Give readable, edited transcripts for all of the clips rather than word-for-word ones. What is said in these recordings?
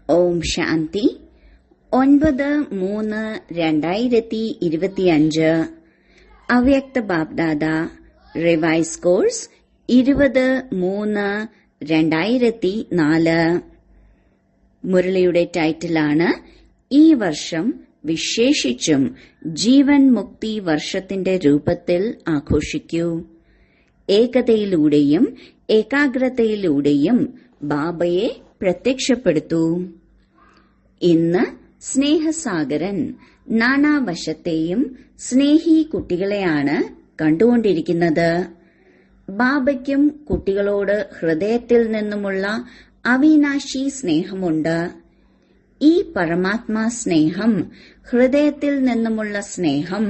ഓം ശാന്തി 9/3/2025 അവ്യക്ത BapDada revise course 20/3/2004. മുരളിയുടെ ടൈറ്റിലാണ് ഈ വർഷം വിശേഷിച്ചും ജീവൻ മുക്തി വർഷത്തിന്റെ രൂപത്തിൽ ആഘോഷിക്കൂ. ഏകതയിലൂടെയും ഏകാഗ്രതയിലൂടെയും ബാബയെ പ്രത്യക്ഷപ്പെടുത്തൂ. ഇന്ന് സ്നേഹസാഗരൻ നാനാവശത്തെയും സ്നേഹി കുട്ടികളെയാണ് കണ്ടുകൊണ്ടിരിക്കുന്നത്. ബാബയ്ക്കും കുട്ടികളോട് ഹൃദയത്തിൽ നിന്നുമുള്ള അവിനാശി സ്നേഹമുണ്ട്. ഈ പരമാത്മാ സ്നേഹം, ഹൃദയത്തിൽ നിന്നുമുള്ള സ്നേഹം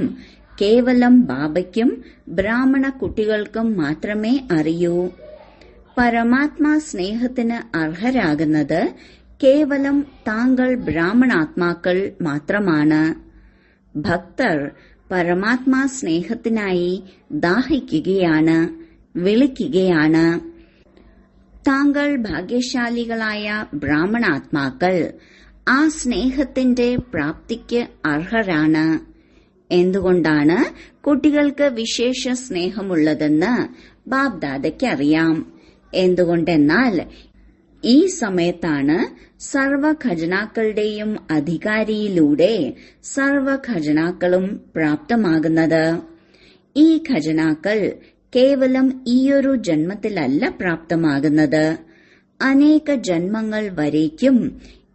കേവലം ബാബയ്ക്കും ബ്രാഹ്മണ കുട്ടികൾക്കും മാത്രമേ അറിയൂ. പരമാത്മാ സ്നേഹത്തിന് അർഹരാകുന്നത് കേവലം താങ്കൾ ബ്രാഹ്മണാത്മാക്കൾ മാത്രമാണ്. ഭക്തർ പരമാത്മാ സ്നേഹത്തിനായി ദാഹിക്കുകയാണ്, വിളിക്കുകയാണ്. താങ്കൾ ഭാഗ്യശാലികളായ ബ്രാഹ്മണാത്മാക്കൾ ആ സ്നേഹത്തിന്റെ പ്രാപ്തിക്ക് അർഹരാണ്. എന്തുകൊണ്ടാണ് കുട്ടികൾക്ക് വിശേഷ സ്നേഹമുള്ളതെന്ന് ബാബ്ദാദയ്ക്ക് അറിയാം. എന്തുകൊണ്ടെന്നാൽ ഈ സമയത്താണ് സർവ ഖജനാക്കളുടെയും അധികാരിയിലൂടെ സർവ ഖജനാക്കളും പ്രാപ്തമാകുന്നത്. ഈ ഖജനാക്കൾ കേവലം ഈയൊരു ജന്മത്തിലല്ല പ്രാപ്തമാകുന്നത്. അനേക ജന്മങ്ങൾ വരേക്കും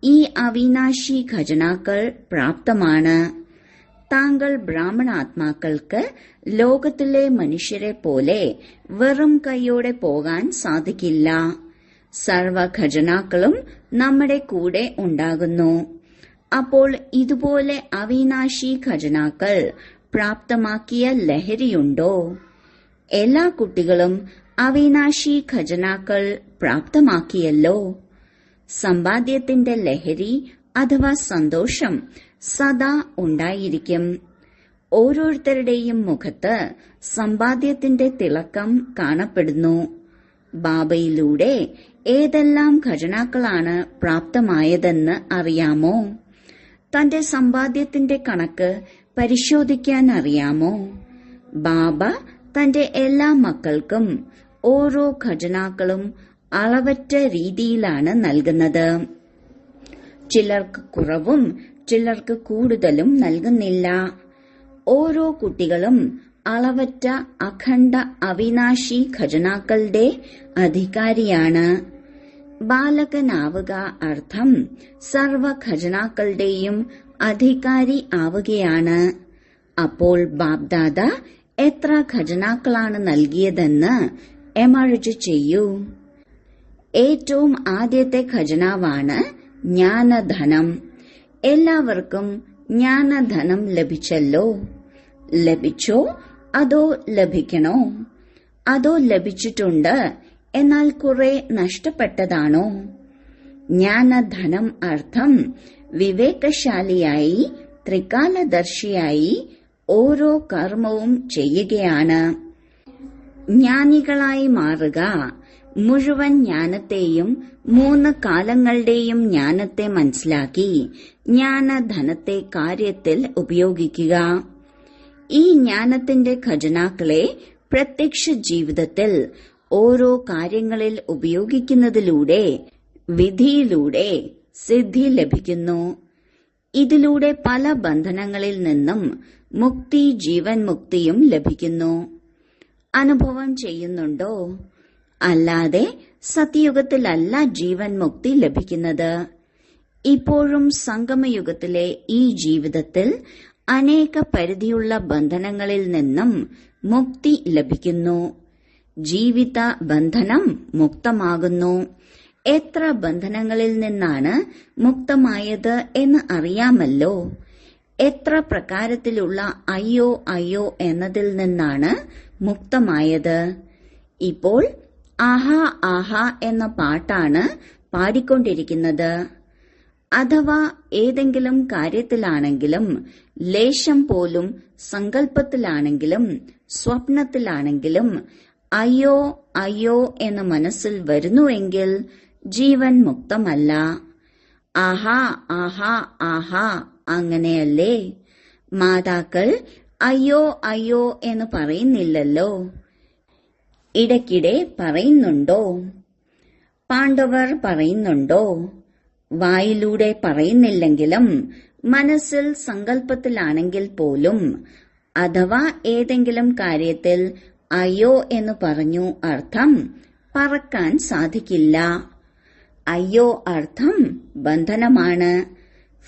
ഈ അവിനാശി ഖജനാക്കൾ പ്രാപ്തമാണ്. താങ്കൾ ബ്രാഹ്മണാത്മാക്കൾക്ക് ലോകത്തിലെ മനുഷ്യരെ പോലെ വെറും കൈയോടെ പോകാൻ സാധിക്കില്ല. സർവ ഖജനാക്കളും നമ്മുടെ കൂടെ ഉണ്ടാകുന്നു. അപ്പോൾ ഇതുപോലെ അവിനാശി ഖജനാക്കൾ പ്രാപ്തമാക്കിയ ലഹരിയുണ്ടോ? എല്ലാ കുട്ടികളും അവിനാശി ഖജനാക്കൾ പ്രാപ്തമാക്കിയല്ലോ. സമ്പാദ്യത്തിന്റെ ലഹരി അഥവാ സന്തോഷം സദാ ഉണ്ടായിരിക്കും. ഓരോരുത്തരുടെയും മുഖത്ത് സമ്പാദ്യത്തിന്റെ തിളക്കം കാണപ്പെടുന്നു. ബാബയിലൂടെ ഏതെല്ലാം ഖജനാക്കളാണ് പ്രാപ്തമായതെന്ന് അറിയാമോ? തന്റെ സമ്പാദ്യത്തിന്റെ കണക്ക് പരിശോധിക്കാൻ അറിയാമോ? ബാബ തന്റെ എല്ലാ മക്കൾക്കും ഓരോ ഖജനാക്കളും അളവറ്റ രീതിയിലാണ് നൽകുന്നത്. ചിലർക്ക് കുറവും ചിലർക്ക് കൂടുതലും നൽകുന്നില്ല. ഓരോ കുട്ടികളും അളവറ്റ അഖണ്ഡ അവിനാശി ഖജനാക്കളുടെ അധികാരിയാണ്. ബാലകനാവുക അർത്ഥം സർവ ഖജനാക്കളുടെയും അധികാരി ആവുകയാണ്. അപ്പോൾ ബാബ്ദാദ എത്ര ഖജനാക്കളാണ് നൽകിയതെന്ന് എമർജ് ചെയ്യൂ. ഏറ്റവും ആദ്യത്തെ ഖജനാവാണ് ജ്ഞാനധനം. എല്ലാവർക്കും ജ്ഞാനധനം ലഭിച്ചല്ലോ. ലഭിച്ചോ അതോ ലഭിക്കണോ? അതോ ലഭിച്ചിട്ടുണ്ട് എന്നാൽ കുറെ നഷ്ടപ്പെട്ടതാണോ? ജ്ഞാനധനം അർത്ഥം വിവേകശാലിയായി ത്രികാലദർശിയായി ഓരോ കർമ്മവും ചെയ്യുകയാണ്. ജ്ഞാനികളായി മാറുക. മുഴുവൻ ജ്ഞാനത്തെയും 3 കാലങ്ങളുടെയും ജ്ഞാനത്തെ മനസ്സിലാക്കി ജ്ഞാനധനത്തെ കാര്യത്തിൽ ഉപയോഗിക്കുക. ഈ ജ്ഞാനത്തിന്റെ ഖജനാക്കളെ പ്രത്യക്ഷ ജീവിതത്തിൽ ഓരോ കാര്യങ്ങളിൽ ഉപയോഗിക്കുന്നതിലൂടെ വിധിയിലൂടെ സിദ്ധി ലഭിക്കുന്നു. ഇതിലൂടെ പല ബന്ധനങ്ങളിൽ നിന്നും മുക്തി, ജീവൻ മുക്തിയും ലഭിക്കുന്നു. അനുഭവം ചെയ്യുന്നുണ്ടോ? അല്ലാതെ സത്യയുഗത്തിലല്ല ജീവൻ മുക്തി ലഭിക്കുന്നത്. ഇപ്പോഴും സംഗമയുഗത്തിലെ ഈ ജീവിതത്തിൽ അനേക പരിധിയുള്ള ബന്ധനങ്ങളിൽ നിന്നും മുക്തി ലഭിക്കുന്നു. ജീവിത ബന്ധനം മുക്തമാകുന്നു. എത്ര ബന്ധനങ്ങളിൽ നിന്നാണ് മുക്തമായത് എന്ന് അറിയാമല്ലോ. എത്ര പ്രകാരത്തിലുള്ള അയ്യോ അയ്യോ എന്നതിൽ നിന്നാണ് മുക്തമായത്. ഇപ്പോൾ ആഹാ ആഹാ എന്ന പാട്ടാണ് പാടിക്കൊണ്ടിരിക്കുന്നത്. അഥവാ ഏതെങ്കിലും കാര്യത്തിലാണെങ്കിലും, ലേശം പോലും സങ്കല്പത്തിലാണെങ്കിലും സ്വപ്നത്തിലാണെങ്കിലും അയ്യോ അയ്യോ എന്ന് മനസ്സിൽ വരുന്നുവെങ്കിൽ ജീവൻ മുക്തമല്ല. ആഹാ ആഹാ ആഹാ അങ്ങനെയല്ലേ? മാതാക്കൾ അയ്യോ അയ്യോ എന്ന് പറയുന്നില്ലല്ലോ. ഇടയ്ക്കിടെ പറയുന്നുണ്ടോ? പാണ്ഡവർ പറയുന്നുണ്ടോ? വായിലൂടെ പറയുന്നില്ലെങ്കിലും മനസ്സിൽ സങ്കല്പത്തിലാണെങ്കിൽ പോലും, അഥവാ ഏതെങ്കിലും കാര്യത്തിൽ അയ്യോ എന്ന് പറഞ്ഞു അർത്ഥം പറക്കാൻ സാധിക്കില്ല. അയ്യോ അർത്ഥം ബന്ധനമാണ്.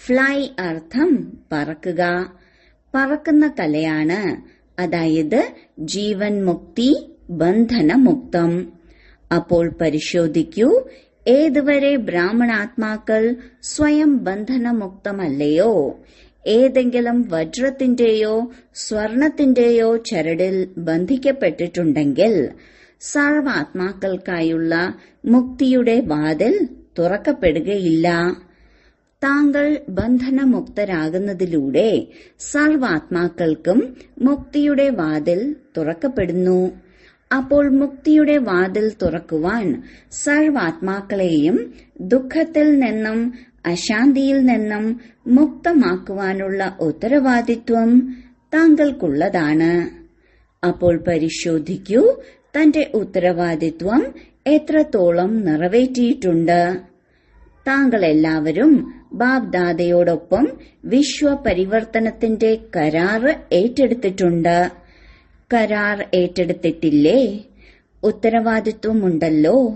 ഫ്ലൈ അർത്ഥം പറക്കുക, പറക്കുന്ന കലയാണ്. അതായത് ജീവൻ മുക്തി, ബന്ധനമുക്തം. അപ്പോൾ പരിശോധിക്കൂ, ഏതുവരെ ബ്രാഹ്മണാത്മാക്കൾ സ്വയം ബന്ധനമുക്തമല്ലയോ? ഏതെങ്കിലും വജ്രത്തിന്റെയോ സ്വർണത്തിന്റെയോ ചരടിൽ ബന്ധിക്കപ്പെട്ടിട്ടുണ്ടെങ്കിൽ സർവാത്മാക്കൾക്കായുള്ള മുക്തിയുടെ വാതിൽ തുറക്കപ്പെടുകയില്ല. താങ്കൾ ബന്ധനമുക്തരാകുന്നതിലൂടെ സർവാത്മാക്കൾക്കും മുക്തിയുടെ വാതിൽ തുറക്കപ്പെടുന്നു. അപ്പോൾ മുക്തിയുടെ വാതിൽ തുറക്കുവാൻ സർവാത്മാക്കളെയും ദുഃഖത്തിൽ നിന്നും അശാന്തിയിൽ നിന്നും മുക്തമാക്കുവാനുള്ള ഉത്തരവാദിത്വം താങ്കൾക്കുള്ളതാണ്. അപ്പോൾ പരിശോധിക്കൂ, തന്റെ ഉത്തരവാദിത്വം എത്രത്തോളം നിറവേറ്റിയിട്ടുണ്ട്. താങ്കൾ എല്ലാവരും ബാബ്ദാദയോടൊപ്പം വിശ്വപരിവർത്തനത്തിന്റെ കരാറ് ഏറ്റെടുത്തിട്ടുണ്ട്. കരാർ ഏറ്റെടുത്തിട്ടില്ലേ? ഉത്തരവാദിത്വമുണ്ടല്ലോ.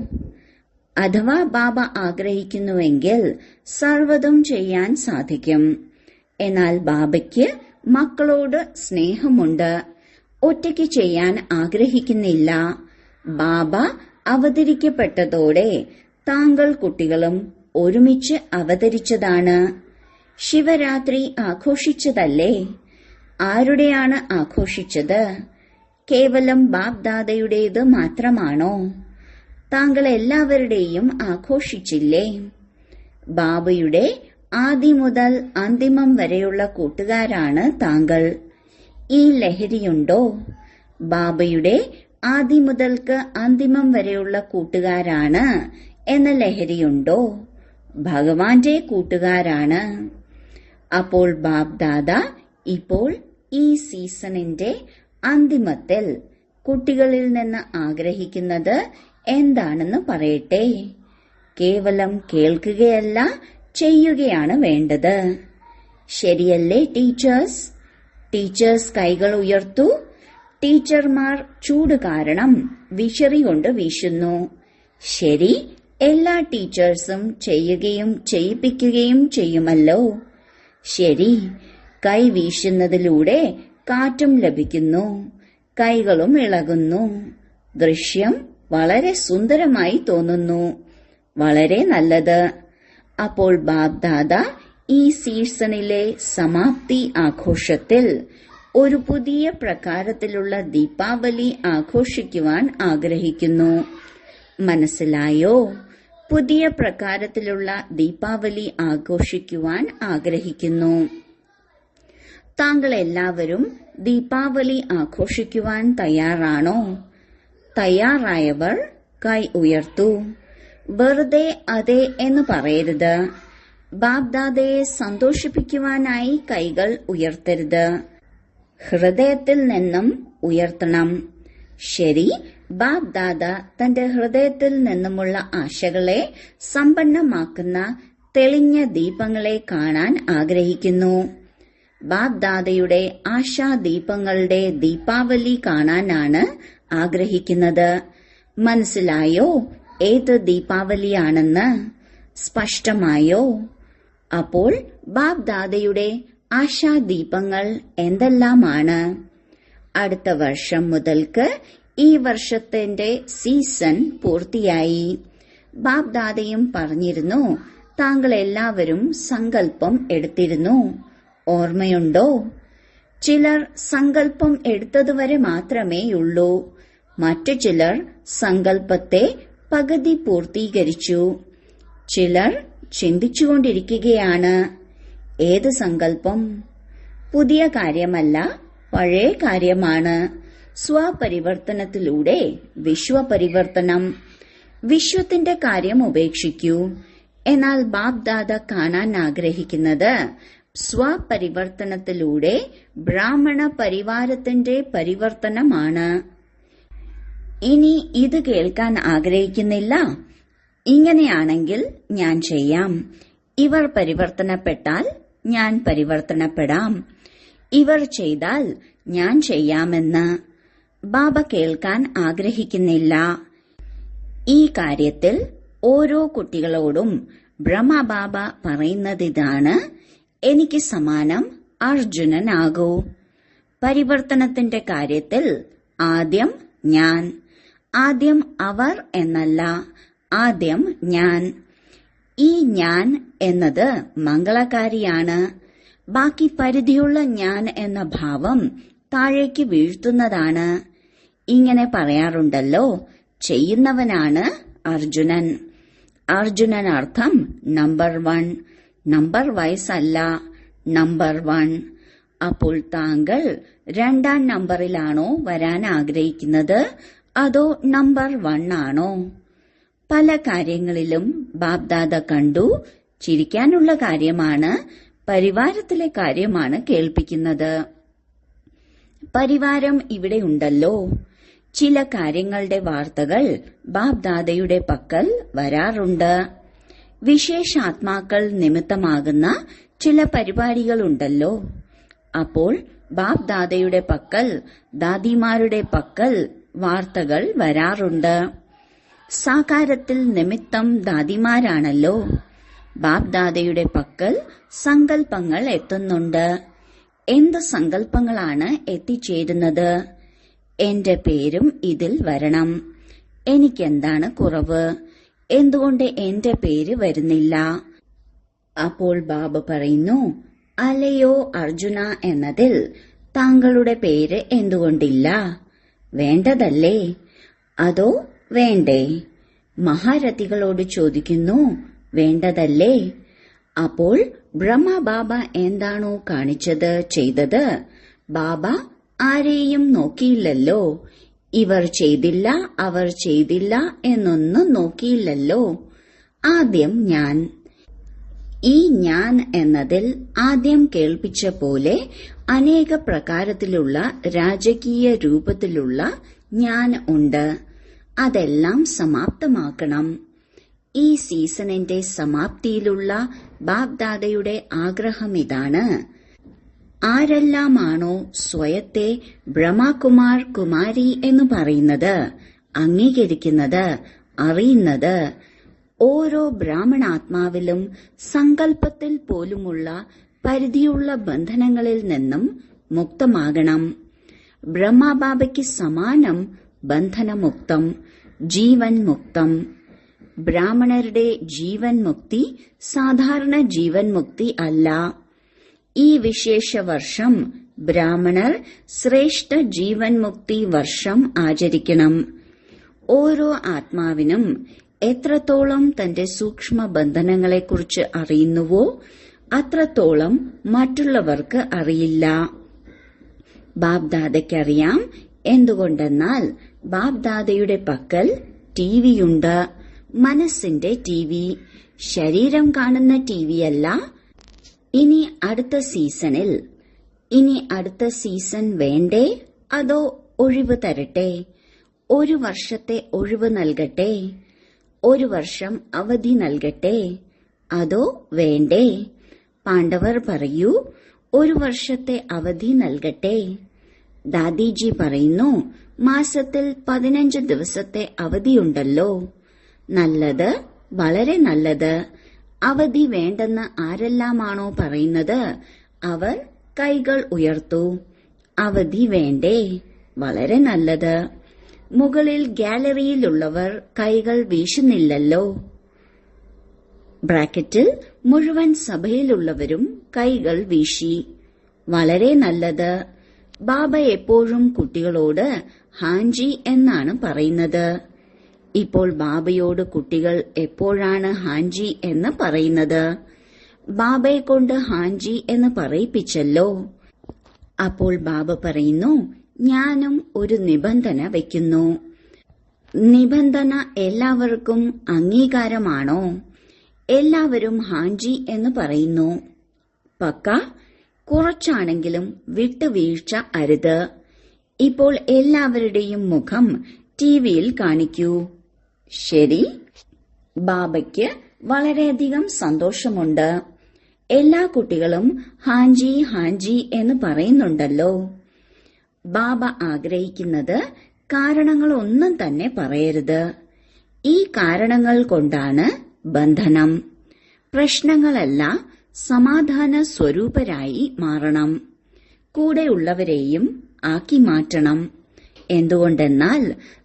അഥവാ ബാബ ആഗ്രഹിക്കുന്നുവെങ്കിൽ സർവ്വതും ചെയ്യാൻ സാധിക്കും. എന്നാൽ ബാബയ്ക്ക് മക്കളോട് സ്നേഹമുണ്ട്. ഒറ്റയ്ക്ക് ചെയ്യാൻ ആഗ്രഹിക്കുന്നില്ല. ബാബ അവതരിക്കപ്പെട്ടതോടെ താങ്കൾ കുട്ടികളും ഒരുമിച്ച് അവതരിച്ചതാണ്. ശിവരാത്രി ആഘോഷിച്ചതല്ലേ? ആരുടെയാണ് ആഘോഷിച്ചത്? കേവലം ബാബ്ദാദയുടേത് മാത്രമാണോ? താങ്കൾ എല്ലാവരുടെയും ആഘോഷിച്ചില്ലേ? ബാബയുടെ ആദി മുതൽ അന്തിമം വരെയുള്ള കൂട്ടുകാരാണ് താങ്കൾ. ഈ ലഹരിയുണ്ടോ? ബാബയുടെ ആദി മുതൽക്ക് അന്തിമം വരെയുള്ള കൂട്ടുകാരാണ് എന്ന ലഹരിയുണ്ടോ? ഭഗവാന്റെ കൂട്ടുകാരാണ്. അപ്പോൾ ബാബ്ദാദ ഇപ്പോൾ ഈ സീസണിന്റെ അന്തിമത്തിൽ കുട്ടികളിൽ നിന്ന് ആഗ്രഹിക്കുന്നത് എന്താണെന്ന് പറയട്ടെ. കേവലം കേൾക്കുകയല്ല, ചെയ്യുകയാണ് വേണ്ടത്. ശരിയല്ലേ ടീച്ചേഴ്സ്? ടീച്ചേഴ്സ് കൈകൾ ഉയർത്തു. ടീച്ചർമാർ ചൂട് കാരണം വിശറി കൊണ്ട് വീശുന്നു. ശരി, എല്ലാ ടീച്ചേഴ്സും ചെയ്യുകയും ചെയ്യിപ്പിക്കുകയും ചെയ്യുമല്ലോ. ശരി, കൈ വീശുന്നതിലൂടെ കാറ്റും ലഭിക്കുന്നു, കൈകളും ഇളകുന്നു. ദൃശ്യം വളരെ സുന്ദരമായി തോന്നുന്നു. വളരെ നല്ലത്. അപ്പോൾ ബാബ്ദാദ ഈ സീസണിലെ സമാപ്തി ആഘോഷത്തിൽ ഒരു പുതിയ പ്രകാരത്തിലുള്ള ദീപാവലി ആഘോഷിക്കുവാൻ ആഗ്രഹിക്കുന്നു. മനസ്സിലായോ? പുതിയ പ്രകാരത്തിലുള്ള ദീപാവലി ആഘോഷിക്കുവാൻ ആഗ്രഹിക്കുന്നു. താങ്കൾ എല്ലാവരും ദീപാവലി ആഘോഷിക്കുവാൻ തയ്യാറാണോ? തയ്യാറായവർ കൈ ഉയർത്തു. വെറുതെ അതെ എന്ന് പറയരുത്. ബാബ്ദാദയെ സന്തോഷിപ്പിക്കുവാനായി കൈകൾ ഉയർത്തരുത്. ഹൃദയത്തിൽ നിന്നും ഉയർത്തണം. ശരി, ബാബ്ദാദ തന്റെ ഹൃദയത്തിൽ നിന്നുമുള്ള ആശകളെ സമ്പന്നമാക്കുന്ന തെളിഞ്ഞ ദീപങ്ങളെ കാണാൻ ആഗ്രഹിക്കുന്നു. ബാബ്ദാദയുടെ ആശാദീപങ്ങളുടെ ദീപാവലി കാണാനാണ് ആഗ്രഹിക്കുന്നത്. മനസ്സിലായോ ഏത് ദീപാവലിയാണെന്ന്? സ്പഷ്ടമായോ? അപ്പോൾ ബാബ്ദാദയുടെ ആശാദീപങ്ങൾ എന്തെല്ലാമാണ്? അടുത്ത വർഷം മുതൽക്ക് ഈ വർഷത്തിന്റെ സീസൺ പൂർത്തിയായി. ബാബ്ദാദയും പറഞ്ഞിരുന്നു, താങ്കൾ എല്ലാവരും സങ്കല്പം എടുത്തിരുന്നു. ഓർമ്മയുണ്ടോ? ചിലർ സങ്കല്പം എടുത്തതുവരെ മാത്രമേയുള്ളൂ. മറ്റു ചിലർ സങ്കല്പത്തെ പകുതി പൂർത്തീകരിച്ചു. ചിലർ ചിന്തിച്ചുകൊണ്ടിരിക്കുകയാണ്. ഏത് സങ്കല്പം? പുതിയ കാര്യമല്ല, പഴയ കാര്യമാണ്. സ്വപരിവർത്തനത്തിലൂടെ വിശ്വപരിവർത്തനം. വിശ്വത്തിന്റെ കാര്യം ഉപേക്ഷിക്കൂ. എന്നാൽ ബാബ് ദാദ കാണാൻ ആഗ്രഹിക്കുന്നത് സ്വപരിവർത്തനത്തിലൂടെ ബ്രാഹ്മണ പരിവാരത്തിന്റെ പരിവർത്തനമാണ്. ഇനി ഇത് കേൾക്കാൻ ആഗ്രഹിക്കുന്നില്ല. ഇങ്ങനെയാണെങ്കിൽ ഞാൻ ചെയ്യാം. ഇവർ പരിവർത്തനപ്പെട്ടാൽ ഞാൻ പരിവർത്തനപ്പെടാം. ഇവർ ചെയ്താൽ ഞാൻ ചെയ്യാമെന്ന് ബാബ കേൾക്കാൻ ആഗ്രഹിക്കുന്നില്ല. ഈ കാര്യത്തിൽ ഓരോ കുട്ടികളോടും ബ്രഹ്മബാബ പറയുന്നതിതാണ്, എനിക്ക് സമാനം അർജുനനാകൂ. പരിവർത്തനത്തിന്റെ കാര്യത്തിൽ ആദ്യം ഞാൻ, ആദ്യം അവർ എന്നല്ല, ആദ്യം ഞാൻ. ഈ ഞാൻ എന്നത് മംഗളകാരിയാണ്. ബാക്കി പരിധിയുള്ള ഞാൻ എന്ന ഭാവം താഴേക്ക് വീഴ്ത്തുന്നതാണ്. ഇങ്ങനെ പറയാറുണ്ടല്ലോ, ചെയ്യുന്നവനാണ് അർജുനൻ. അർജുനൻ അർത്ഥം നമ്പർ 1, നമ്പർ വൈസ് അല്ല, നമ്പർ 1. അപ്പോൾ താങ്കൾ 2ാം നമ്പറിലാണോ വരാൻ ആഗ്രഹിക്കുന്നത്, അതോ നമ്പർ 1 ആണോ? പല കാര്യങ്ങളിലും ബാബ്ദാദ കണ്ടു. ചിരിക്കാനുള്ള കാര്യമാണ്, പരിവാരത്തിലെ കാര്യമാണ് കേൾപ്പിക്കുന്നത്. പരിവാരം ഇവിടെ ഉണ്ടല്ലോ. ചില കാര്യങ്ങളുടെ വാർത്തകൾ ബാബ്ദാദയുടെ പക്കൽ വരാറുണ്ട്. വിശേഷാത്മാക്കൾ നിമിത്തമാകുന്ന ചില പരിപാടികളുണ്ടല്ലോ. അപ്പോൾ ബാബ്ദാദയുടെ പക്കൽ, ദാദിമാരുടെ പക്കൽ വാർത്തകൾ വരാറുണ്ട്. സാകാരത്തിൽ നിമിത്തം ദാദിമാരാണല്ലോ. ബാബ്ദാദയുടെ പക്കൽ സങ്കല്പങ്ങൾ എത്തുന്നുണ്ട്. എന്ത് സങ്കല്പങ്ങളാണ് എത്തിച്ചേരുന്നത്? എന്റെ പേരും ഇതിൽ വരണം. എനിക്കെന്താണ് കുറവ്? എന്തുകൊണ്ട് എന്റെ പേര് വരുന്നില്ല? അപ്പോൾ ബാബ പറയുന്നു, അല്ലയോ അർജുന എന്നതിൽ താങ്കളുടെ പേര് എന്തുകൊണ്ടില്ല? വേണ്ടതല്ലേ? അതോ വേണ്ടേ? മഹാരഥികളോട് ചോദിക്കുന്നു, വേണ്ടതല്ലേ? അപ്പോൾ ബ്രഹ്മബാബ എന്താണോ കാണിച്ചത്, ചെയ്തത്? ബാബ ആരെയും നോക്കിയില്ലല്ലോ. ഇവർ ചെയ്തില്ല, അവർ ചെയ്തില്ല എന്നൊന്നും നോക്കിയില്ലല്ലോ. ആദ്യം ഞാൻ. ഈ ഞാൻ എന്നതിൽ ആദ്യം കേൾപ്പിച്ച പോലെ അനേക പ്രകാരത്തിലുള്ള രാജകീയ രൂപത്തിലുള്ള ഞാൻ ഉണ്ട്. അതെല്ലാം സമാപ്തമാക്കണം. ഈ സീസണിന്റെ സമാപ്തിയിലുള്ള ബാബ്ദാദയുടെ ആഗ്രഹം ഇതാണ്. ആരെല്ലാമാണോ സ്വയത്തെ ബ്രഹ്മകുമാർ കുമാരി എന്ന് പറയുന്നത്, അംഗീകരിക്കുന്നത്, അറിയുന്നത്, ഓരോ ബ്രാഹ്മണാത്മാവിലും സങ്കല്പത്തിൽ പോലുമുള്ള പരിധിയുള്ള ബന്ധനങ്ങളിൽ നിന്നും മുക്തമാകണം. ബ്രഹ്മബാബയ്ക്ക് സമാനം ബന്ധനമുക്തം, ജീവൻ മുക്തം. ബ്രാഹ്മണരുടെ ജീവൻ മുക്തി സാധാരണ ജീവൻ മുക്തി അല്ല. ഈ വിശേഷ വർഷം ബ്രാഹ്മണർ ശ്രേഷ്ഠ ജീവൻ മുക്തി വർഷം ആചരിക്കണം. ഓരോ ആത്മാവിനും എത്രത്തോളം തന്റെ സൂക്ഷ്മ ബന്ധനങ്ങളെക്കുറിച്ച് അറിയുന്നുവോ അത്രത്തോളം മറ്റുള്ളവർക്ക് അറിയില്ല. ബാബ്ദാദയ്ക്കറിയാം. എന്തുകൊണ്ടെന്നാൽ ബാബ്ദാദയുടെ പക്കൽ ടിവിയുണ്ട്. മനസ്സിന്റെ ടിവി, ശരീരം കാണുന്ന ടിവിയല്ല. ഇനി അടുത്ത സീസൺ വേണ്ടേ, അതോ ഒഴിവ് തരട്ടെ? 1 വർഷത്തെ ഒഴിവ് നൽകട്ടെ? 1 വർഷം അവധി നൽകട്ടെ? അതോ വേണ്ടേ? പാണ്ഡവർ പറയൂ, 1 വർഷത്തെ അവധി നൽകട്ടെ. ദാദിജി പറയുന്നു, മാസത്തിൽ 15 ദിവസത്തെ അവധിയുണ്ടല്ലോ. നല്ലത്, വളരെ നല്ലത്. അവധി വേണ്ടെന്ന് ആരെല്ലാമാണോ പറയുന്നത് അവർ കൈകൾ ഉയർത്തു. അവധി വേണ്ടേ? വളരെ നല്ലത്. മുകളിൽ ഗാലറിയിലുള്ളവർ കൈകൾ വീശുന്നില്ലല്ലോ. ബ്രാക്കറ്റിൽ മുഴുവൻ സഭയിലുള്ളവരും കൈകൾ വീശി. വളരെ നല്ലത്. ബാബ എപ്പോഴും കുട്ടികളോട് ഹാൻജി എന്നാണ് പറയുന്നത്. ഇപ്പോൾ ബാബയോട് കുട്ടികൾ എപ്പോഴാണ് ഹാൻജി എന്ന് പറയുന്നത്? ബാബയെ കൊണ്ട് ഹാൻജി എന്ന് പറയിപ്പിച്ചല്ലോ. അപ്പോൾ ബാബ പറയുന്നു, ഞാനും ഒരു നിബന്ധന വയ്ക്കുന്നു. നിബന്ധന എല്ലാവർക്കും അംഗീകാരമാണോ? എല്ലാവരും ഹാഞ്ചി എന്ന് പറയുന്നു. പക്ക, കുറച്ചാണെങ്കിലും വിട്ടുവീഴ്ച അരുത്. ഇപ്പോൾ എല്ലാവരുടെയും മുഖം ടിവിയിൽ കാണിക്കൂ. ശരി. ബാബയ്ക്ക് വളരെയധികം സന്തോഷമുണ്ട്. എല്ലാ കുട്ടികളും ഹാഞ്ചി ഹാഞ്ചി എന്ന് പറയുന്നുണ്ടല്ലോ. ബാബ ആഗ്രഹിക്കുന്നത് കാരണങ്ങളൊന്നും തന്നെ പറയരുത്. ഈ കാരണങ്ങൾ കൊണ്ടാണ് ബന്ധനം. പ്രശ്നങ്ങളല്ല, സമാധാന സ്വരൂപരായി മാറണം. കൂടെയുള്ളവരെയും ആക്കി മാറ്റണം. എന്തുകൊണ്ടെന്നാൽ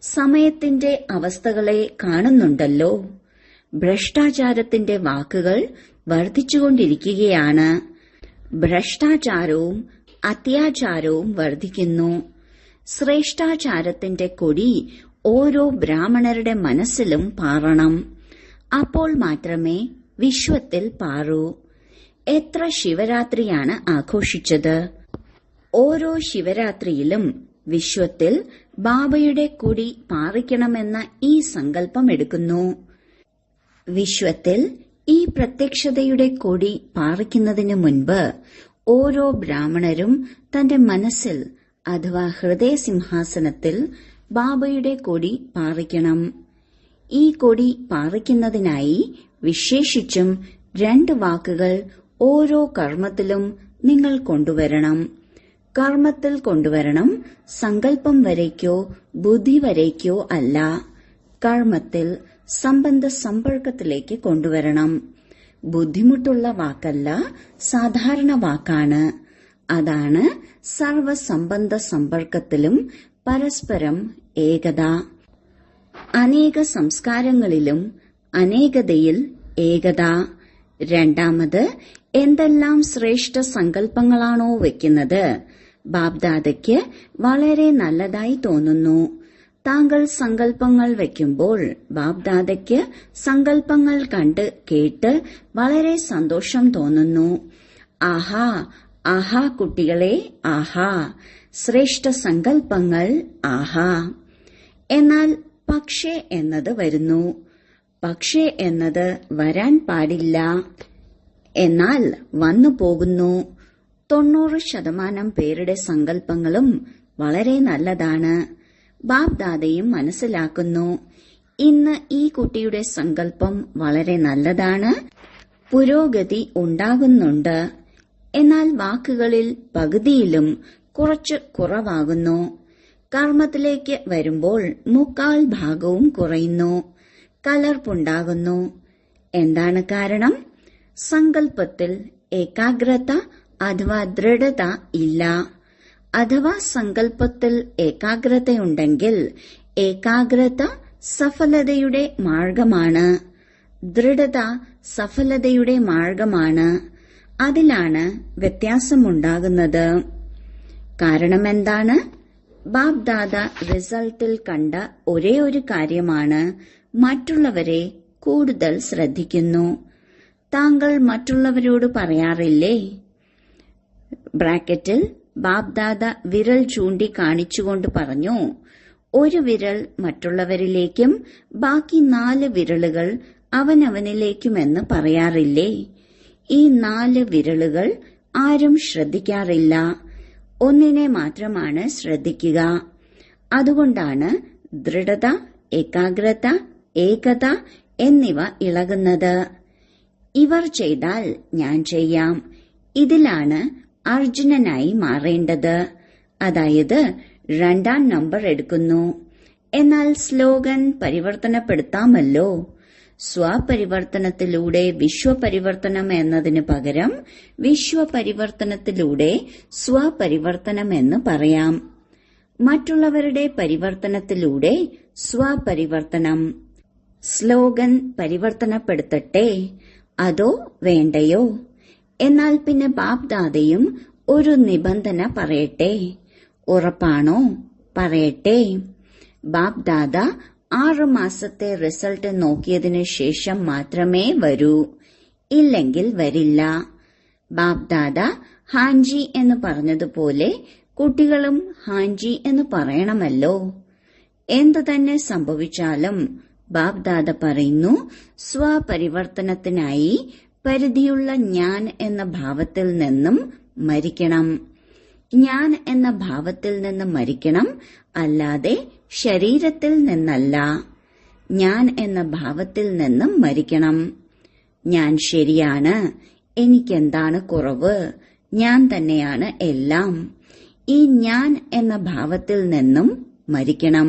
സമയത്തിന്റെ അവസ്ഥകളെ കാണുന്നുണ്ടല്ലോ. ഭ്രഷ്ടാചാരത്തിന്റെ വാക്കുകൾ വർദ്ധിച്ചുകൊണ്ടിരിക്കുകയാണ്. ഭ്രഷ്ടാചാരവും അത്യാചാരവും വർദ്ധിക്കുന്നു. ശ്രേഷ്ഠാചാരത്തിന്റെ കൊടി ഓരോ ബ്രാഹ്മണരുടെ മനസ്സിലും പാറണം. അപ്പോൾ മാത്രമേ വിശ്വത്തിൽ പാറൂ. എത്ര ശിവരാത്രിയാണ് ആഘോഷിച്ചത്? ഓരോ ശിവരാത്രിയിലും വിശ്വത്തിൽ ബാബയുടെ കൊടി പാറിക്കണമെന്ന ഈ സങ്കല്പം എടുക്കുന്നു. വിശ്വത്തിൽ ഈ പ്രത്യക്ഷതയുടെ കൊടി പാറിക്കുന്നതിനു മുൻപ് ഓരോ ബ്രാഹ്മണരും തന്റെ മനസ്സിൽ അഥവാ ഹൃദയസിംഹാസനത്തിൽ ബാബയുടെ കൊടി പാറിക്കണം. ഈ കൊടി പാറിക്കുന്നതിനായി വിശേഷിച്ചും 2 വാക്കുകൾ ഓരോ കർമ്മത്തിലും നിങ്ങൾ കൊണ്ടുവരണം. കർമ്മത്തിൽ കൊണ്ടുവരണം, സങ്കല്പം വരയ്ക്കോ ബുദ്ധി വരയ്ക്കോ അല്ല. കർമ്മത്തിൽ സംബന്ധ സമ്പർക്കത്തിലേക്ക് കൊണ്ടുവരണം. ബുദ്ധിമുട്ടുള്ള വാക്കല്ല, സാധാരണ വാക്കാണ്. അതാണ് സർവസംബന്ധ സമ്പർക്കത്തിലും പരസ്പരം ഏകത. അനേക സംസ്കാരങ്ങളിലും അനേകതയിൽ ഏകത. രണ്ടാമത്, എന്തെല്ലാം ശ്രേഷ്ഠ സങ്കല്പങ്ങളാണോ വെക്കുന്നത്, ബാബ്ദാദയ്ക്ക് വളരെ നല്ലതായി തോന്നുന്നു. താങ്കൾ സങ്കല്പങ്ങൾ വയ്ക്കുമ്പോൾ ബാബ്ദാദയ്ക്ക് സങ്കല്പങ്ങൾ കണ്ട് കേട്ട് വളരെ സന്തോഷം തോന്നുന്നു. ആഹാ ആഹാ കുട്ടികളെ, ആഹാ ശ്രേഷ്ഠ സങ്കല്പങ്ങൾ, ആഹാ. എന്നാൽ പക്ഷേ എന്നത് വരുന്നു. പക്ഷേ എന്നത് വരാൻ പാടില്ല, എന്നാൽ വന്നു പോകുന്നു. 90% പേരുടെ സങ്കല്പങ്ങളും വളരെ നല്ലതാണ്. ബാബ്ദാദയും മനസ്സിലാക്കുന്നു. ഇന്ന് ഈ കുട്ടിയുടെ സങ്കല്പം വളരെ നല്ലതാണ്, പുരോഗതി ഉണ്ടാകുന്നുണ്ട്. എന്നാൽ വാക്കുകളിൽ പകുതിയിലും കുറച്ച് കുറവാകുന്നു. കർമ്മത്തിലേക്ക് വരുമ്പോൾ 3/4 ഭാഗവും കുറയുന്നു. കലർപ്പുണ്ടാകുന്നു. എന്താണ് കാരണം? സങ്കല്പത്തിൽ ഏകാഗ്രത അഥവാ ദൃഢത ഇല്ല. അഥവാ സങ്കല്പത്തിൽ ഏകാഗ്രതയുണ്ടെങ്കിൽ ഏകാഗ്രത സഫലതയുടെ മാർഗമാണ്. ദൃഢത സഫലതയുടെ മാർഗമാണ്. അതിലാണ് വ്യത്യാസമുണ്ടാകുന്നത്. കാരണമെന്താണ്? ബാബ്ദാദ റിസൾട്ടിൽ കണ്ട ഒരേ ഒരു കാര്യമാണ് മറ്റുള്ളവരെ കൂടുതൽ ശ്രദ്ധിക്കുന്നു. താങ്കൾ മറ്റുള്ളവരോട് പറയാറില്ലേ? ബ്രാക്കറ്റിൽ ബാബ്ദാദ വിരൽ ചൂണ്ടിക്കാണിച്ചുകൊണ്ട് പറഞ്ഞു, ഒരു വിരൽ മറ്റുള്ളവരിലേക്കും ബാക്കി 4 വിരലുകൾ അവനവനിലേക്കുമെന്ന് പറയാറില്ലേ? ഈ 4 വിരലുകൾ ആരും ശ്രദ്ധിക്കാറില്ല. ഒന്നിനെ മാത്രമാണ് ശ്രദ്ധിക്കുക. അതുകൊണ്ടാണ് ദൃഢത, ഏകാഗ്രത, ഏകത എന്നിവ ഇളകുന്നത്. ഇവർ ചെയ്താൽ ഞാൻ ചെയ്യാം. ഇതിലാണ് അർജുനനായി മാറേണ്ടത്. അതായത് 2ാം നമ്പർ എടുക്കുന്നു. എന്നാൽ സ്ലോഗൻ പരിവർത്തനപ്പെടുത്താമല്ലോ. സ്വപരിവർത്തനത്തിലൂടെ വിശ്വപരിവർത്തനം എന്നതിന് പകരം വിശ്വപരിവർത്തനത്തിലൂടെ സ്വപരിവർത്തനം എന്ന് പറയാം. മറ്റുള്ളവരുടെ പരിവർത്തനത്തിലൂടെ സ്വപരിവർത്തനം. സ്ലോഗൻ പരിവർത്തനപ്പെടുത്തട്ടെ, അതോ വേണ്ടയോ? എന്നാൽ പിന്നെ ബാബ്ദാദയും ഒരു നിബന്ധന പറയട്ടെ. ഉറപ്പാണോ? പറയട്ടെ. ബാബ്ദാദ 6 മാസത്തെ റിസൾട്ട് നോക്കിയതിനു ശേഷം മാത്രമേ വരൂ, ഇല്ലെങ്കിൽ വരില്ല. ബാബ്ദാദ ഹാഞ്ചി എന്ന് പറഞ്ഞതുപോലെ കുട്ടികളും ഹാഞ്ചി എന്ന് പറയണമല്ലോ. എന്തു തന്നെ സംഭവിച്ചാലും ബാബ്ദാദ പറയുന്നു, സ്വപരിവർത്തനത്തിനായി പരിധിയുള്ള ഞാൻ എന്ന ഭാവത്തിൽ നിന്നും മരിക്കണം. ഞാൻ എന്ന ഭാവത്തിൽ നിന്ന് മരിക്കണം, അല്ലാതെ ശരീരത്തിൽ നിന്നല്ല. ഞാൻ എന്ന ഭാവത്തിൽ നിന്നും മരിക്കണം. ഞാൻ ശരിയാണ്, എനിക്കെന്താണ് കുറവ്, ഞാൻ തന്നെയാണ് എല്ലാം. ഈ ഞാൻ എന്ന ഭാവത്തിൽ നിന്നും മരിക്കണം.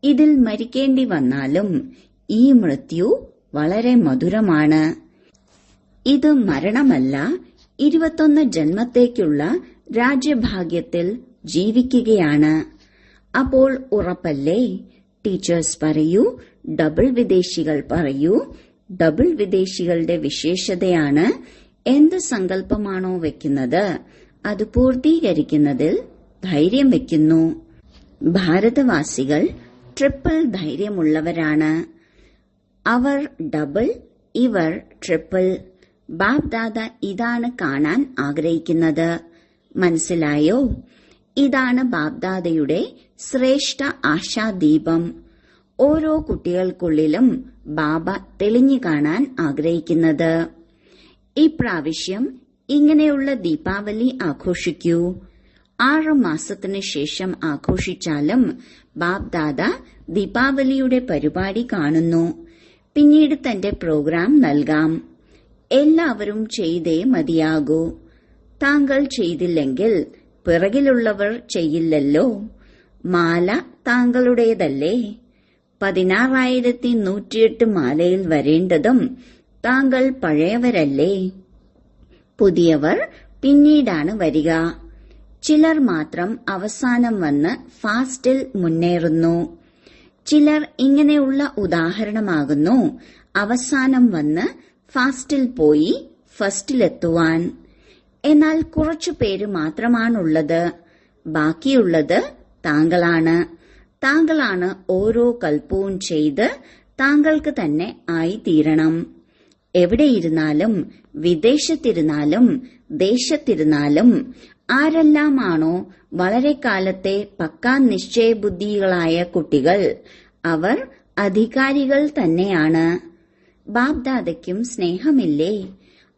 ഇതിൽ മരിക്കേണ്ടി വന്നാലും ഈ മൃത്യു വളരെ മധുരമാണ്. ഇത് മരണമല്ല, 21 ജന്മത്തേക്കുള്ള രാജ്യഭാഗ്യത്തിൽ ജീവിക്കുകയാണ്. അപ്പോൾ ഉറപ്പല്ലേ? ടീച്ചേഴ്സ് പറയൂ, ഡബിൾ വിദേശികൾ പറയൂ. ഡബിൾ വിദേശികളുടെ വിശേഷതയാണ് എന്ത് സങ്കല്പമാണോ വെക്കുന്നത് അത് പൂർത്തീകരിക്കുന്നതിൽ ധൈര്യം വെക്കുന്നു. ഭാരതവാസികൾ ട്രിപ്പിൾ ധൈര്യമുള്ളവരാണ്. അവർ ഡബിൾ, ഇവർ ട്രിപ്പിൾ. ബാബ്ദാദ ഇതാണ് കാണാൻ ആഗ്രഹിക്കുന്നത്. മനസ്സിലായോ? ഇതാണ് ബാബ്ദാദയുടെ ശ്രേഷ്ഠ ആശാദീപം. ഓരോ കുട്ടികൾക്കുള്ളിലും ബാബ തെളിഞ്ഞു കാണാൻ ആഗ്രഹിക്കുന്നത്. ഇപ്രാവശ്യം ഇങ്ങനെയുള്ള ദീപാവലി ആഘോഷിക്കൂ. 6 മാസത്തിനു ശേഷം ആഘോഷിച്ചാലും ബാബ്ദാദ ദീപാവലിയുടെ പരിപാടി കാണുന്നു. പിന്നീട് തന്റെ പ്രോഗ്രാം നൽകാം. എല്ലാവരും ചെയ്തേ മതിയാകൂ. താങ്കൾ ചെയ്തില്ലെങ്കിൽ പിറകിലുള്ളവർ ചെയ്യില്ലല്ലോ. മാല താങ്കളുടേതല്ലേ? 16,108 മാലയിൽ വരേണ്ടതും താങ്കൾ പഴയവരല്ലേ? പുതിയവർ പിന്നീടാണ് വരിക. ചിലർ മാത്രം അവസാനം വന്ന് ഫാസ്റ്റിൽ മുന്നേറുന്നു. ചിലർ ഇങ്ങനെയുള്ള ഉദാഹരണമാകുന്നു, അവസാനം വന്ന് ഫാസ്റ്റിൽ പോയി ഫസ്റ്റിലെത്തുവാൻ. എന്നാൽ കുറച്ചുപേര് മാത്രമാണുള്ളത്. ബാക്കിയുള്ളത് താങ്കളാണ്. താങ്കളാണ് ഓരോ കൽപ്പവും ചെയ്ത് താങ്കൾക്ക് തന്നെ ആയിത്തീരണം. എവിടെയിരുന്നാലും, വിദേശത്തിരുന്നാലും ദേശത്തിരുന്നാലും ആരെല്ലാമാണോ വളരെ കാലത്തെ പക്കാ നിശ്ചയബുദ്ധികളായ കുട്ടികൾ, അവർ അധികാരികൾ തന്നെയാണ്. ബാബ്ദാദയ്ക്കും സ്നേഹമില്ലേ?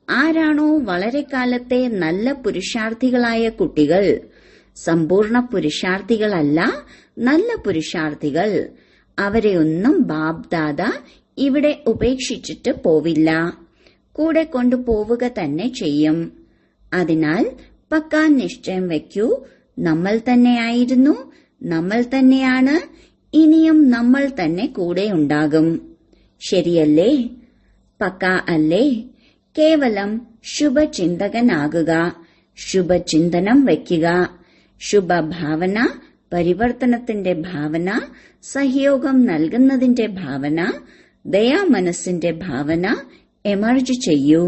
ആരാണോ വളരെ കാലത്തെ നല്ല പുരുഷാർത്ഥികളായ കുട്ടികൾ, സമ്പൂർണ്ണ പുരുഷാർത്ഥികളല്ല, നല്ല പുരുഷാർത്ഥികൾ, അവരെ ഒന്നും ബാബ്ദാദ ഇവിടെ ഉപേക്ഷിച്ചിട്ട് പോവില്ല. കൂടെ കൊണ്ടുപോവുക തന്നെ ചെയ്യും. അതിനാൽ പക്കാ നിശ്ചയം വയ്ക്കൂ, നമ്മൾ തന്നെയായിരുന്നു, നമ്മൾ തന്നെയാണ്, ഇനിയും നമ്മൾ തന്നെ കൂടെയുണ്ടാകും. ശരിയല്ലേ? പക്കാ അല്ലേ? കേവലം ശുഭചിന്തകനാകുക, ശുഭചിന്തനം വയ്ക്കുക. ശുഭഭാവന, പരിവർത്തനത്തിന്റെ ഭാവന, സഹയോഗം നൽകുന്നതിന്റെ ഭാവന, ദയാമനസ്സിന്റെ ഭാവന എമർജ് ചെയ്യൂ.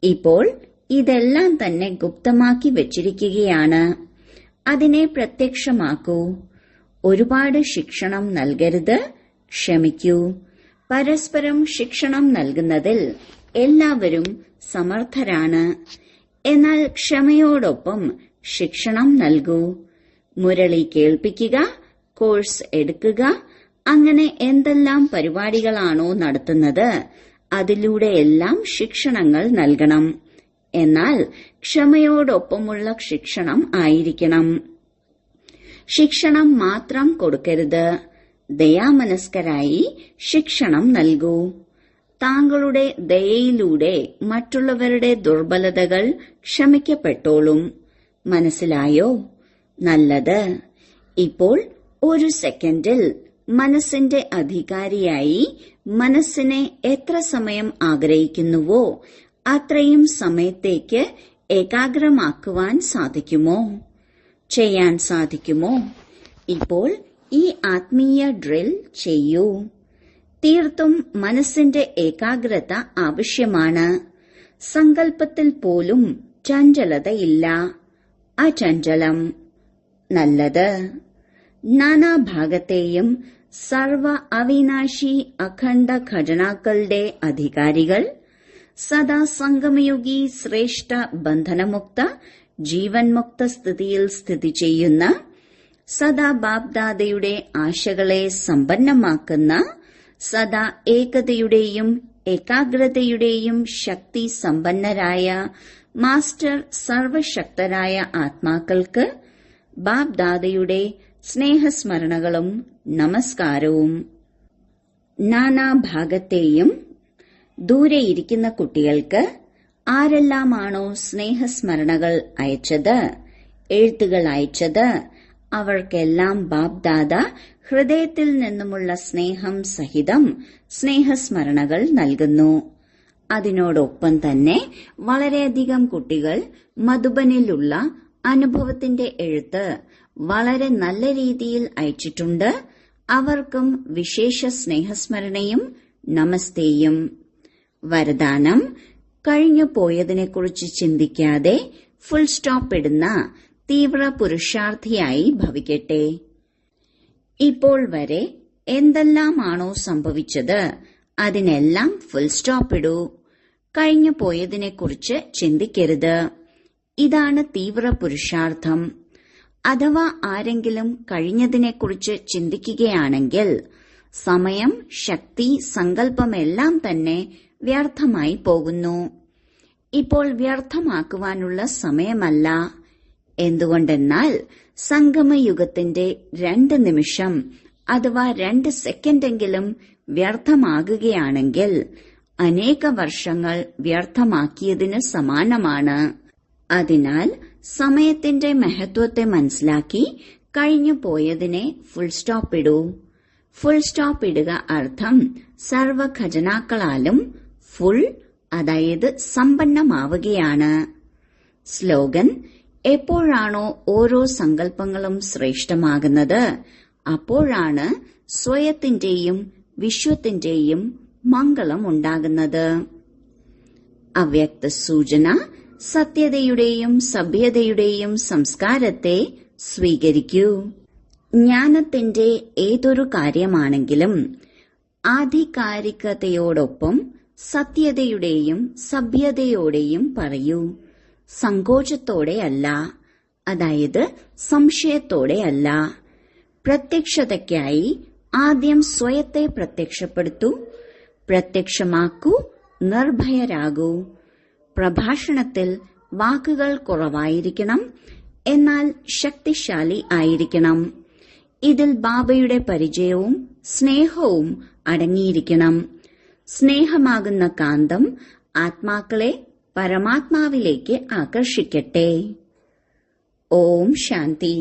ഇപ്പോൾ ഇതെല്ലാം തന്നെ ഗുപ്തമാക്കി വച്ചിരിക്കുകയാണ്. അതിനെ പ്രത്യക്ഷമാക്കൂ. ഒരുപാട് ശിക്ഷണം നൽകരുത്, ക്ഷമിക്കൂ. പരസ്പരം ശിക്ഷണം നൽകുന്നതിൽ എല്ലാവരും സമർത്ഥരാണ്. എന്നാൽ ക്ഷമയോടൊപ്പം ശിക്ഷണം നൽകൂ. മുരളി കേൾപ്പിക്കുക, കോഴ്സ് എടുക്കുക, അങ്ങനെ എന്തെല്ലാം പരിപാടികളാണോ നടത്തുന്നത് അതിലൂടെയെല്ലാം ശിക്ഷണങ്ങൾ നൽകണം. എന്നാൽ ക്ഷമയോടൊപ്പമുള്ള ശിക്ഷണം ആയിരിക്കണം. ശിക്ഷണം മാത്രം കൊടുക്കരുത്. ദയാമനസ്കരായി ശിക്ഷണം നൽകൂ. താങ്കളുടെ ദയയിലൂടെ മറ്റുള്ളവരുടെ ദുർബലതകൾ ക്ഷമിക്കപ്പെട്ടോളും. മനസ്സിലായോ? നല്ലത്. ഇപ്പോൾ 1 സെക്കൻഡിൽ മനസ്സിന്റെ അധികാരിയായി മനസ്സിനെ എത്ര സമയം ആഗ്രഹിക്കുന്നുവോ അത്രയും സമയത്തേക്ക് ഏകാഗ്രമാക്കുവാൻ സാധിക്കുമോ? ചെയ്യാൻ സാധിക്കുമോ? ഇപ്പോൾ ഈ ആത്മീയ ഡ്രിൽ ചെയ്യൂ. തീർത്തും മനസ്സിന്റെ ഏകാഗ്രത ആവശ്യമാണ്. സങ്കല്പത്തിൽ പോലും ചഞ്ചലതയില്ല, അചഞ്ചലം. നല്ലത്. നാനാഭാഗത്തെയും സർവ അവിനാശി അഖണ്ഡ ഖജനാക്കളുടെ അധികാരികൾ, സദാ സംഗമയുഗി ശ്രേഷ്ഠ ബന്ധനമുക്ത ജീവൻമുക്ത സ്ഥിതിയിൽ സ്ഥിതി ചെയ്യുന്ന, സദാ ബാബ്ദാദയുടെ ആശകളെ സമ്പന്നമാക്കുന്ന, സദാ ഏകതയുടെയും ഏകാഗ്രതയുടെയും ശക്തി സമ്പന്നരായ മാസ്റ്റർ സർവശക്തരായ ആത്മാക്കൾക്ക് ബാബ്ദാദയുടെ സ്നേഹസ്മരണകളും നമസ്കാരവും. നാനാഭാഗത്തെയും ദൂരെയിരിക്കുന്ന കുട്ടികൾക്ക് ആരെല്ലാമാണോ സ്നേഹസ്മരണകൾ അയച്ചത്, എഴുത്തുകൾ അയച്ചത്, അവർക്കെല്ലാം ബാബ്ദാദ ഹൃദയത്തിൽ നിന്നുമുള്ള സ്നേഹം സഹിതം സ്നേഹസ്മരണകൾ നൽകുന്നു. അതിനോടൊപ്പം തന്നെ വളരെയധികം കുട്ടികൾ മധുബനിലുള്ള അനുഭവത്തിന്റെ എഴുത്ത് വളരെ നല്ല രീതിയിൽ അയച്ചിട്ടുണ്ട്. അവർക്കും വിശേഷ സ്നേഹസ്മരണയും നമസ്തേയും. വരദാനം: കഴിഞ്ഞു പോയതിനെക്കുറിച്ച് ചിന്തിക്കാതെ ഫുൾ സ്റ്റോപ്പ് ഇടുന്ന തീവ്ര പുരുഷാർത്ഥിയായി ഭവിക്കട്ടെ. ഇപ്പോൾ വരെ എന്തെല്ലാമാണോ സംഭവിച്ചത് അതിനെല്ലാം ഫുൾ സ്റ്റോപ്പ് ഇടൂ. കഴിഞ്ഞു പോയതിനെക്കുറിച്ച് ചിന്തിക്കരുത്. ഇതാണ് തീവ്ര പുരുഷാർത്ഥം. അഥവാ ആരെങ്കിലും കഴിഞ്ഞതിനെക്കുറിച്ച് ചിന്തിക്കുകയാണെങ്കിൽ സമയം, ശക്തി, സങ്കല്പമെല്ലാം തന്നെ വ്യർത്ഥമായി പോകുന്നു. ഇപ്പോൾ വ്യർത്ഥമാക്കുവാനുള്ള സമയമല്ല. എന്തുകൊണ്ടെന്നാൽ സംഗമയുഗത്തിന്റെ 2 നിമിഷം അഥവാ 2 സെക്കൻഡെങ്കിലും വ്യർത്ഥമാകുകയാണെങ്കിൽ അനേക വർഷങ്ങൾ വ്യർത്ഥമാക്കിയതിന് സമാനമാണ്. അതിനാൽ സമയത്തിന്റെ മഹത്വത്തെ മനസ്സിലാക്കി കഴിഞ്ഞു പോയതിനെ ഫുൾ സ്റ്റോപ്പ് ഇടൂ. ഫുൾ സ്റ്റോപ്പ് ഇടുക അർത്ഥം സർവ ഖജനാക്കളാലും ഫുൾ, അതായത് സമ്പന്നമാവുകയാണ്. സ്ലോഗൻ: എപ്പോഴാണോ ഓരോ സങ്കല്പങ്ങളും ശ്രേഷ്ഠമാകുന്നത് അപ്പോഴാണ് സ്വയത്തിന്റെയും വിശ്വത്തിന്റെയും മംഗളം ഉണ്ടാകുന്നത്. അവ്യക്ത സൂചന: സത്യതയുടെയും സഭ്യതയുടെയും സംസ്കാരത്തെ സ്വീകരിക്കൂ. ജ്ഞാനത്തിന്റെ ഏതൊരു കാര്യമാണെങ്കിലും ആധികാരികതയോടൊപ്പം സത്യതയുടെയും സഭ്യതയോടെയും പറയൂ. സങ്കോചത്തോടെയല്ല, അതായത് സംശയത്തോടെയല്ല. പ്രത്യക്ഷതയ്ക്കായി ആദ്യം സ്വയത്തെ പ്രത്യക്ഷപ്പെടുത്തൂ, പ്രത്യക്ഷമാക്കൂ, നിർഭയരാകൂ. പ്രഭാഷണത്തിൽ വാക്കുകൾ കുറവായിരിക്കണം, എന്നാൽ ശക്തിശാലി ആയിരിക്കണം. ഇതിൽ ബാബയുടെ പരിചയവും സ്നേഹവും അടങ്ങിയിരിക്കണം. സ്നേഹമാകുന്ന കാന്തം ആത്മാക്കളെ പരമാത്മാവിലേക്ക് ആകർഷിക്കട്ടെ. ഓം ശാന്തി.